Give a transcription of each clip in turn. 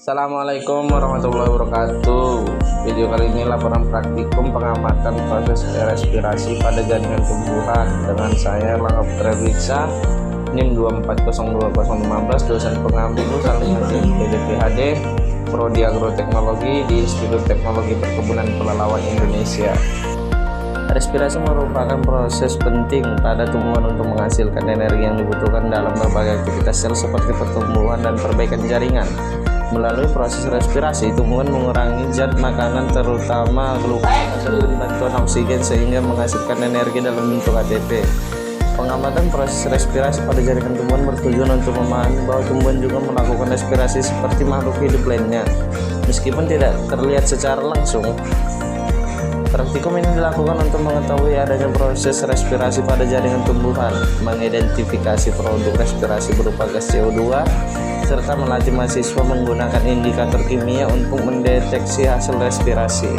Assalamualaikum warahmatullahi wabarakatuh. Video kali ini laporan praktikum pengamatan proses respirasi pada jaringan tumbuhan dengan saya Langkap Terwiksa, NIM 2402015, dosen pengambil PDPHD Prodi Agroteknologi di Institut Teknologi Perkebunan Pelalawan Indonesia. Respirasi merupakan proses penting pada tumbuhan untuk menghasilkan energi yang dibutuhkan dalam berbagai aktivitas sel seperti pertumbuhan dan perbaikan jaringan. Melalui proses respirasi, tumbuhan mengurangi zat makanan terutama glukosa dan bantuan oksigen sehingga menghasilkan energi dalam bentuk ATP. Pengamatan proses respirasi pada jaringan tumbuhan bertujuan untuk memahami bahwa tumbuhan juga melakukan respirasi seperti makhluk hidup lainnya, meskipun tidak terlihat secara langsung. Praktikum ini dilakukan untuk mengetahui adanya proses respirasi pada jaringan tumbuhan, mengidentifikasi produk respirasi berupa gas CO2, serta melatih mahasiswa menggunakan indikator kimia untuk mendeteksi hasil respirasi.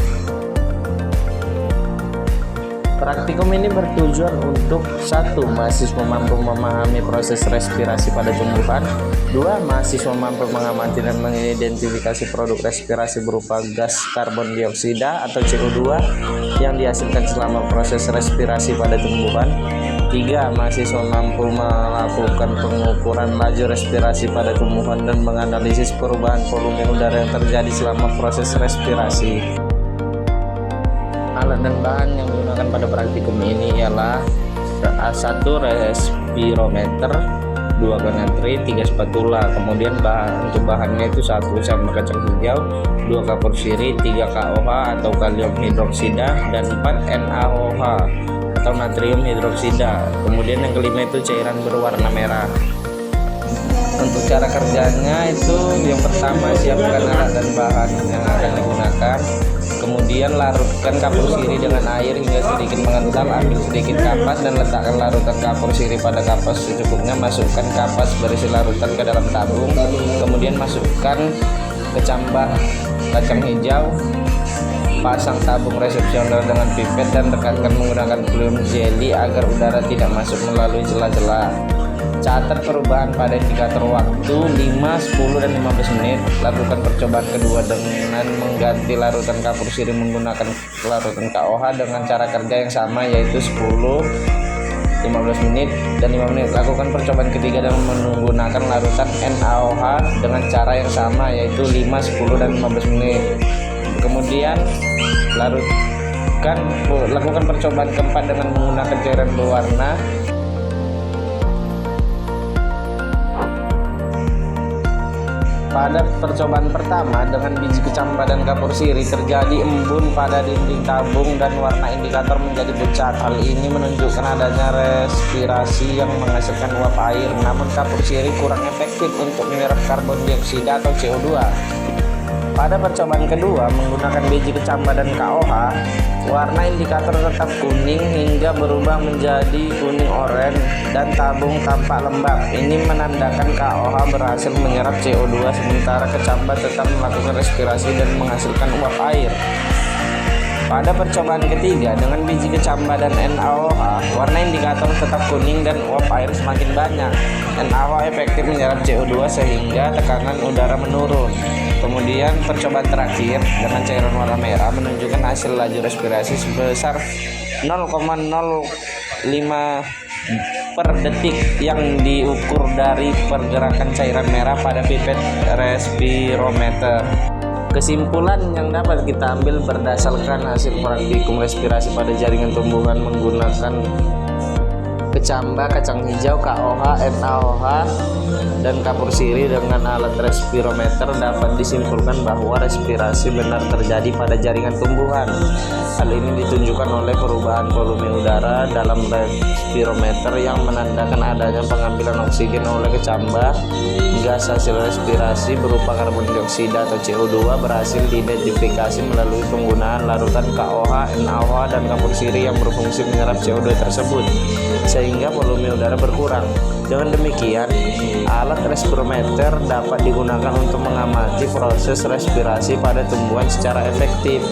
Praktikum ini bertujuan untuk 1. Mahasiswa mampu memahami proses respirasi pada tumbuhan. 2. Mahasiswa mampu mengamati dan mengidentifikasi produk respirasi berupa gas karbon dioksida atau CO2 yang dihasilkan selama proses respirasi pada tumbuhan. 3. Mahasiswa mampu melakukan pengukuran laju respirasi pada tumbuhan dan menganalisis perubahan volume udara yang terjadi selama proses respirasi. Alat dan bahan yang digunakan pada praktikum ini ialah 1. Respirometer, 2 gantri, 3 spatula. Kemudian untuk bahannya itu 1 sambal kacang hijau, 2 kapur sirih, 3 KOH atau kalium hidroksida, dan 4 NaOH atau natrium hidroksida. Kemudian yang kelima itu cairan berwarna merah. Untuk cara kerjanya itu yang pertama, siapkan alat dan bahan yang akan digunakan. Kemudian larutkan kapur sirih dengan air hingga sedikit mengental. Ambil sedikit kapas dan letakkan larutan kapur sirih pada kapas secukupnya. Masukkan kapas berisi larutan ke dalam tabung. Kemudian masukkan kecambah kacang hijau. Pasang tabung resepsioner dengan pipet dan dekatkan menggunakan film jelly agar udara tidak masuk melalui celah-celah. Catat perubahan pada indikator waktu 5, 10, dan 15 menit. Lakukan percobaan kedua dengan mengganti larutan kapur sirih menggunakan larutan KOH dengan cara kerja yang sama, yaitu 10, 15 menit, dan 5 menit. Lakukan percobaan ketiga dengan menggunakan larutan NaOH dengan cara yang sama, yaitu 5, 10, dan 15 menit. Kemudian lakukan percobaan keempat dengan menggunakan cairan berwarna. Pada percobaan pertama dengan biji kecambah dan kapur sirih terjadi embun pada dinding tabung dan warna indikator menjadi pucat. Hal ini menunjukkan adanya respirasi yang menghasilkan uap air, namun kapur sirih kurang efektif untuk menyerap karbon dioksida atau CO2. Pada percobaan kedua menggunakan biji kecambah dan KOH, warna indikator tetap kuning hingga berubah menjadi kuning oranye dan tabung tampak lembab. Ini menandakan KOH berhasil menyerap CO2 sementara kecambah tetap melakukan respirasi dan menghasilkan uap air. Pada percobaan ketiga dengan biji kecambah dan NaOH, warna indikator tetap kuning dan uap air semakin banyak. NaOH efektif menyerap CO2 sehingga tekanan udara menurun. Kemudian percobaan terakhir dengan cairan warna merah menunjukkan hasil laju respirasi sebesar 0,05 per detik yang diukur dari pergerakan cairan merah pada pipet respirometer. Kesimpulan yang dapat kita ambil berdasarkan hasil praktikum respirasi pada jaringan tumbuhan menggunakan kecambah, kacang hijau, KOH, NaOH, dan kapur sirih dengan alat respirometer dapat disimpulkan bahwa respirasi benar terjadi pada jaringan tumbuhan. Hal ini ditunjukkan oleh perubahan volume udara dalam respirometer yang menandakan adanya pengambilan oksigen oleh kecambah. Gas hasil respirasi berupa karbon dioksida atau CO2 berhasil diidentifikasi melalui penggunaan larutan KOH, NaOH, dan kapur sirih yang berfungsi menyerap CO2 tersebut, sehingga volume udara berkurang. Dengan demikian, alat respirometer dapat digunakan untuk mengamati proses respirasi pada tumbuhan secara efektif.